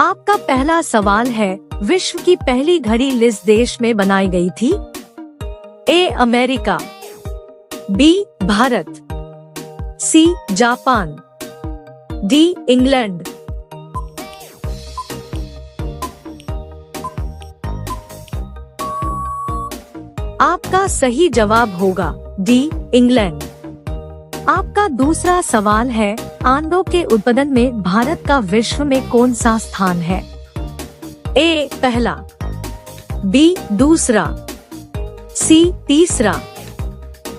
आपका पहला सवाल है, विश्व की पहली घड़ी किस देश में बनाई गई थी? A America, B Bharat, C Japan, D England. आपका सही जवाब होगा डी इंग्लैंड। आपका दूसरा सवाल है, आंडों के उत्पादन में भारत का विश्व में कौन सा स्थान है? ए पहला, बी दूसरा, सी तीसरा,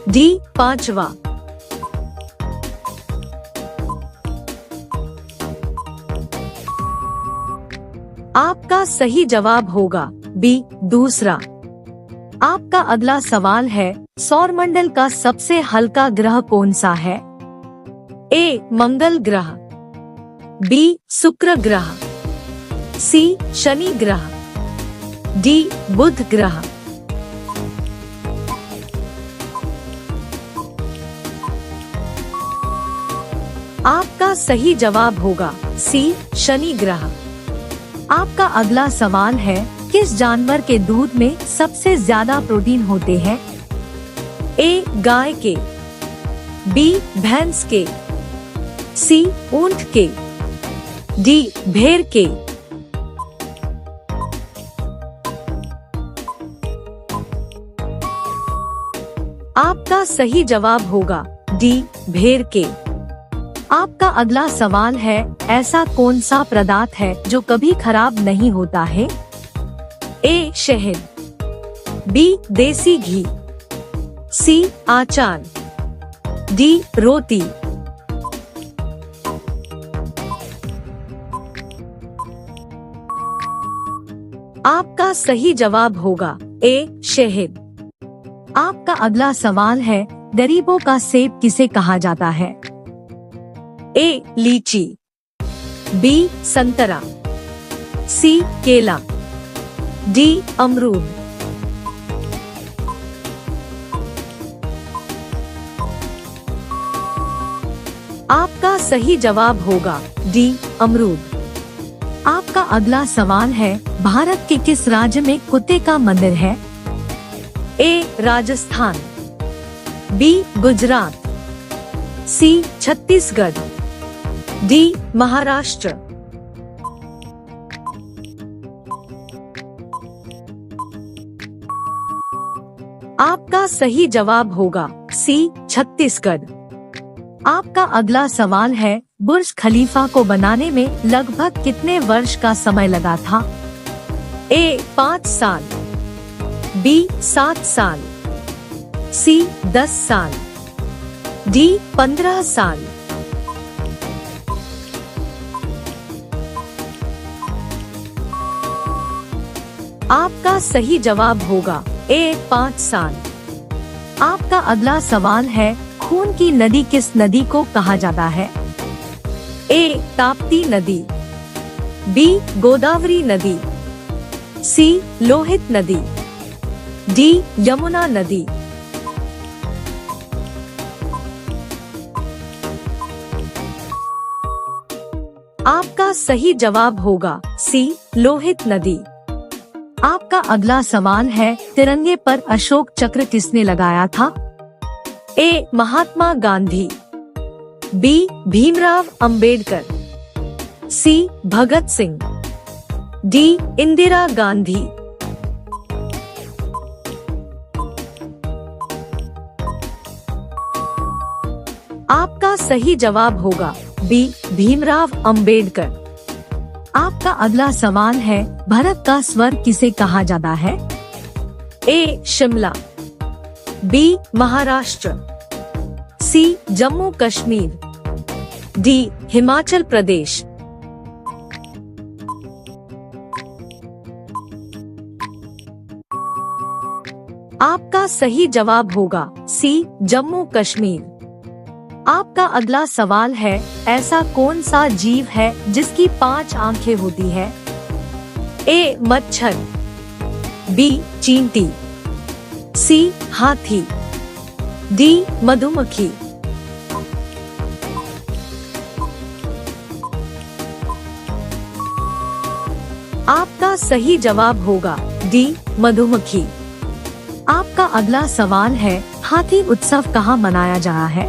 डी पांचवा। आपका सही जवाब होगा बी दूसरा। आपका अगला सवाल है, सौरमंडल का सबसे हल्का ग्रह कौन सा है? ए मंगल ग्रह, बी शुक्र ग्रह, सी शनि ग्रह, डी बुध ग्रह। आपका सही जवाब होगा सी शनि ग्रह। आपका अगला सवाल है, किस जानवर के दूध में सबसे ज्यादा प्रोटीन होते हैं? ए गाय के, बी भैंस के, सी ऊंट के, डी भेड़ के। आपका सही जवाब होगा डी भेड़ के। आपका अगला सवाल है, ऐसा कौन सा पदार्थ है जो कभी खराब नहीं होता है? ए शहद, बी देसी घी, सी आचार, डी रोटी। आपका सही जवाब होगा ए शहद। आपका अगला सवाल है, गरीबों का सेब किसे कहा जाता है? ए लीची, बी संतरा, सी केला, डी अमरूद। आपका सही जवाब होगा डी अमरूद। आपका अगला सवाल है, भारत के किस राज्य में कुत्ते का मंदिर है? ए राजस्थान, बी गुजरात, सी छत्तीसगढ़, डी महाराष्ट्र। आपका सही जवाब होगा सी छत्तीसगढ़। आपका अगला सवाल है, बुर्ज खलीफा को बनाने में लगभग कितने वर्ष का समय लगा था? ए 5 साल, बी 7 साल, सी 10 साल, डी 15 साल। आपका सही जवाब होगा ए 5 साल। आपका अगला सवाल है, खून की नदी किस नदी को कहा जाता है? ए ताप्ती नदी, बी गोदावरी नदी, सी लोहित नदी, डी यमुना नदी। आपका सही जवाब होगा सी लोहित नदी। आपका अगला सवाल है, तिरंगे पर अशोक चक्र किसने लगाया था? ए महात्मा गांधी, बी भीमराव अंबेडकर, सी भगत सिंह, डी इंदिरा गांधी। आपका सही जवाब होगा बी भीमराव अंबेडकर। आपका अगला सवाल है, भारत का स्वर्ग किसे कहा जाता है? ए शिमला, बी महाराष्ट्र, सी जम्मू कश्मीर, डी हिमाचल प्रदेश। आपका सही जवाब होगा सी जम्मू कश्मीर। आपका अगला सवाल है, ऐसा कौन सा जीव है जिसकी 5 आंखें होती है? ए मच्छर, बी चींटी, सी हाथी, डी मधुमक्खी। आपका सही जवाब होगा डी मधुमक्खी। आपका अगला सवाल है, हाथी उत्सव कहाँ मनाया जा रहा है?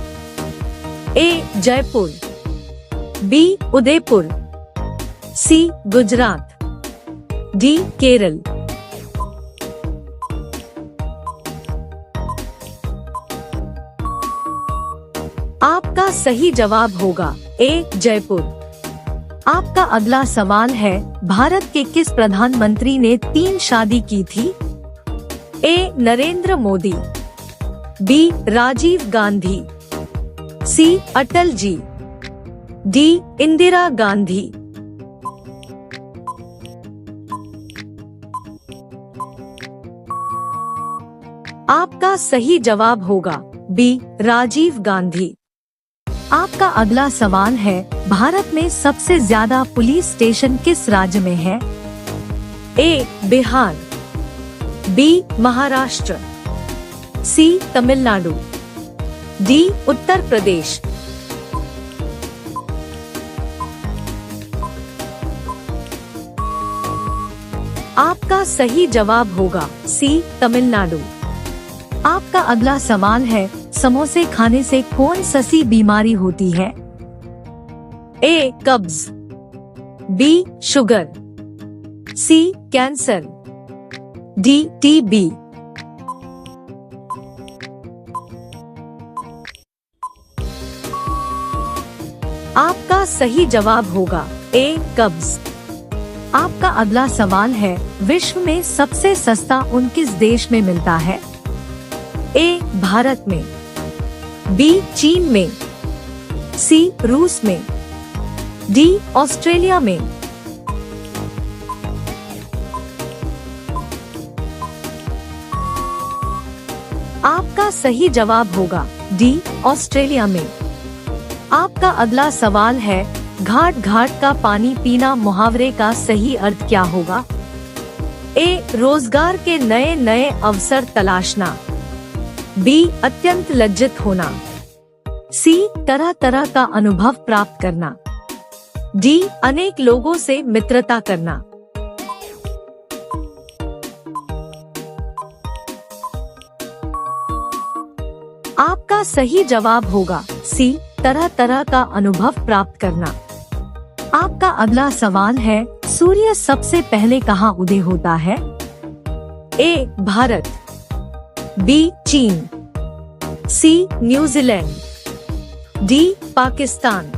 ए जयपुर, बी उदयपुर, सी गुजरात, डी केरल। आपका सही जवाब होगा ए जयपुर। आपका अगला सवाल है, भारत के किस प्रधानमंत्री ने 3 शादी की थी? ए नरेंद्र मोदी, बी राजीव गांधी, सी अटल जी, डी इंदिरा गांधी। आपका सही जवाब होगा बी राजीव गांधी। आपका अगला सवाल है, भारत में सबसे ज्यादा पुलिस स्टेशन किस राज्य में है? ए बिहार, बी महाराष्ट्र, सी तमिलनाडु, डी उत्तर प्रदेश। आपका सही जवाब होगा सी तमिलनाडु। आपका अगला सवाल है, समोसे खाने से कौन सी बीमारी होती है? ए कब्ज, बी शुगर, सी कैंसर, डी टीबी। आपका सही जवाब होगा ए कब्ज। आपका अगला सवाल है, विश्व में सबसे सस्ता ऊन किस देश में मिलता है? ए भारत में, बी चीन में, सी रूस में, डी ऑस्ट्रेलिया में। आपका सही जवाब होगा डी ऑस्ट्रेलिया में। आपका अगला सवाल है, घाट घाट का पानी पीना मुहावरे का सही अर्थ क्या होगा? ए रोजगार के नए नए अवसर तलाशना, बी अत्यंत लज्जित होना, सी तरह तरह का अनुभव प्राप्त करना, डी अनेक लोगों से मित्रता करना। आपका सही जवाब होगा सी तरह तरह का अनुभव प्राप्त करना। आपका अगला सवाल है, सूर्य सबसे पहले कहाँ उदय होता है? ए भारत, बी चीन, सी न्यूजीलैंड, डी पाकिस्तान।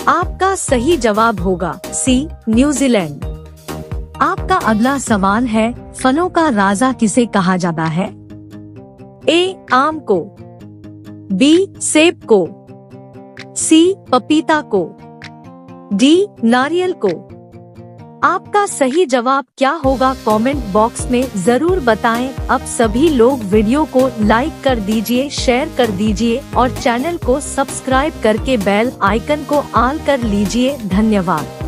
आपका सही जवाब होगा सी न्यूजीलैंड। आपका अगला सवाल है, फलों का राजा किसे कहा जाता है? ए आम को, बी सेब को, सी पपीता को, डी नारियल को। आपका सही जवाब क्या होगा, कमेंट बॉक्स में जरूर बताएं। अब सभी लोग वीडियो को लाइक कर दीजिए, शेयर कर दीजिए और चैनल को सब्सक्राइब करके बेल आइकन को ऑल कर लीजिए। धन्यवाद।